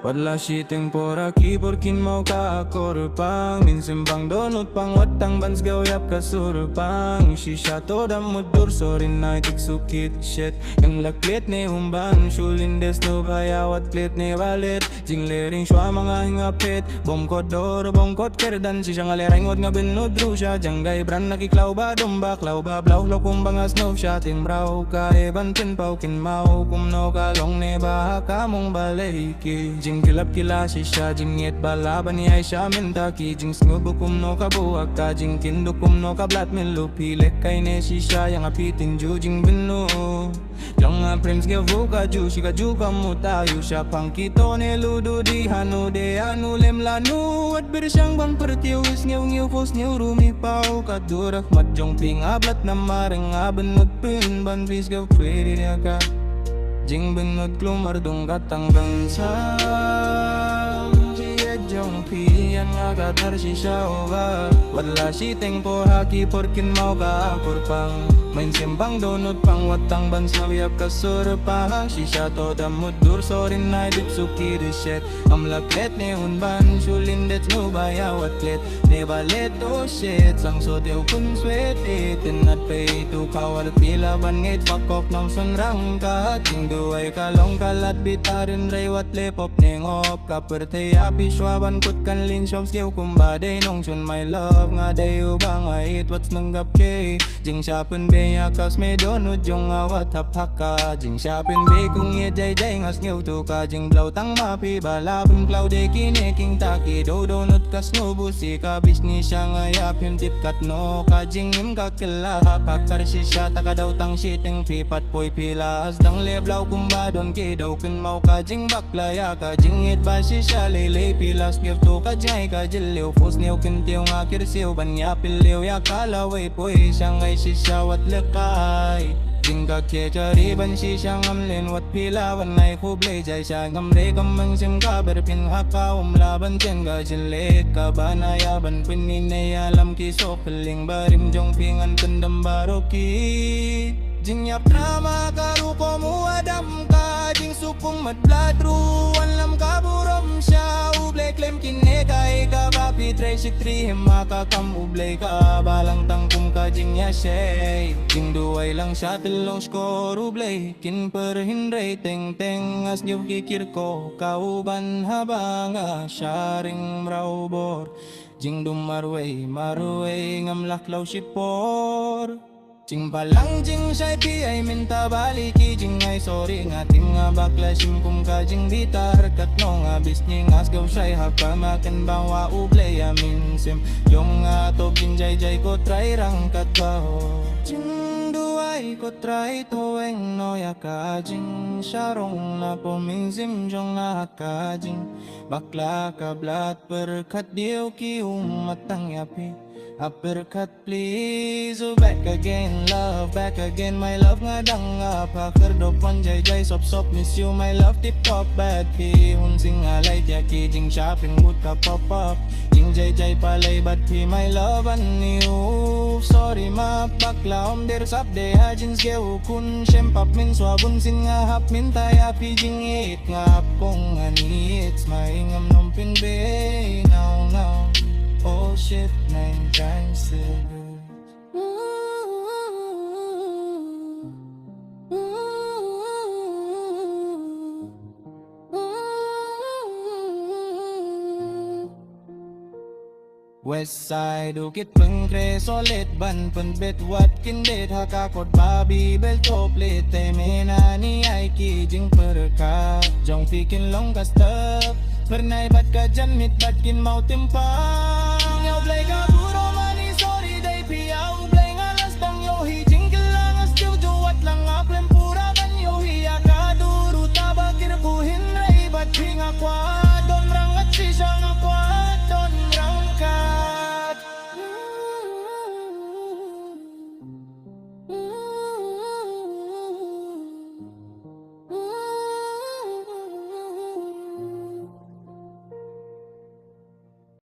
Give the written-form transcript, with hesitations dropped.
Wala shiting por aquí porkin mau ka akorpang Minsan bang donut pang watang bans gawyap kasurpang Shisha toda mudur sorin na tiksukit shit Yang laklit ni humban Shulin des no bayawat klit ni balit Jing lering shwa mga hingapit Bongkot dor bongkot kerdan Sisha nga lerengod nga binudru siya Janggay bran nakiklaw ba dumba Klaw ba blaw lo kung bangas no siya Timbraw ka ebantin paukin mau Kumno kalong ni baha kamong balayki Jing kilap kila shisha Jing yet balaban ni Aisha mintaki Jing snubo kumno kabuak ka Jing kindo kumno kablat milupilek Kay ne shisha yang apitin ju Jing binu Jong nga prims gavu ka ju Shika ju kamu tayo siya Pangkito ni ludo di hanu De anu lem lanu At bersyang bang pertiwis Ngiw ngiw fos ngiw rumipaw Kadurak mat jong pingablat na marang Abenot pin ban please gav pwede niya ka Jing benot klumardong katang bansang Siya jong piyan nga katar shisha oga Wala shiting por haki porkin mau ka akorpang Main simbang donut pang watang bans nawiyap kasurpang Shisha toda mudur sorin na dipsuki de shit Am laklet ni unban shulin det no bayawat klit Ne balet oh shit sang so dew kun sweat itin at pay to kawal pila ban ngit pakok ng sunrang ka Ting duway kalong kalat bitarin raywat lepop ningop Kaperte api shwaban kut kan lin shom skiw kumbade nong shun my love Nga dayo ba nga it what's nanggap kay Jing shapin be ya kas me donut jong awat hapaka Jing shapin be kung ye jay jay ngas ngiw to ka Jing blaw tang mapi balabin klaw de kine king taki Do donut kas ngubusi ka bisni siya ngayap him tip kat no ka Jing him kakila hapakar shisha taka daw tang shiting pipat poy pilas Dang leblaw kumbadon ki daw kun mau ka Jing baklaya ka Jing it ba shisha lele pilas give to ka jay ka jiliw Fos niyaw kintiw nga kirsiw banya piliw ya kalaway poy siya ngay shisha wat lekay Jing ka kechari ban shisha ngamlin wat pilawan ay kublay jay siya ngamre kamang sim ka berpin haka umlaban chen ka jilek ka banaya ban pininay alam ki so piling barim jong pingan kendam baroki Jing yap drama karu ko mu adam ka Jing supung madladru alam ka burom siya ublay klem kine kay ka papi tray siktri himaka kam ublay ka balang tangkum ka jing ya shay Jing duway lang siya tilong skor ublay kin perhindray teng teng as niyo kikir ko kauban habang sharing mraubor Jing dumarway marway ngamlaklaw sipor Jing balang jing shy pi ay minta baliki Jing ay sorry nga ting nga bakla kum ka jing bitar kat no nga bisni ngas gaw shy haka makin bawa ublay amin sim Yung nga to ginjay jay ko try rang kat baho Jing duay ko try to eng no ya ka Jing syarong na pominsim jong nga ka Jing bakla ka blat perkat diyo ki umatang yapi Uppercut please, oh back again, love, back again my love nga dang pakerdop one jay jay sop sop miss you my love tip top bad pi hun sing alay tia ki jing shopping wood ka pop up jing jay jay palay bad pi my love and you sorry ma bakla om der sap de ha jins ge ukun shem pop min swabun sin nga hap min taya pi jing it nga kong ani it's my ingam nom pin be now now Oh shit, 9 times 7 West side ukit peng kre solid ban pen bet wat kin det haka kot babi bel toplet te mena ni ai ki jing perka jong pikin long ka step pernai bat ka jan mit bat kin mau tempat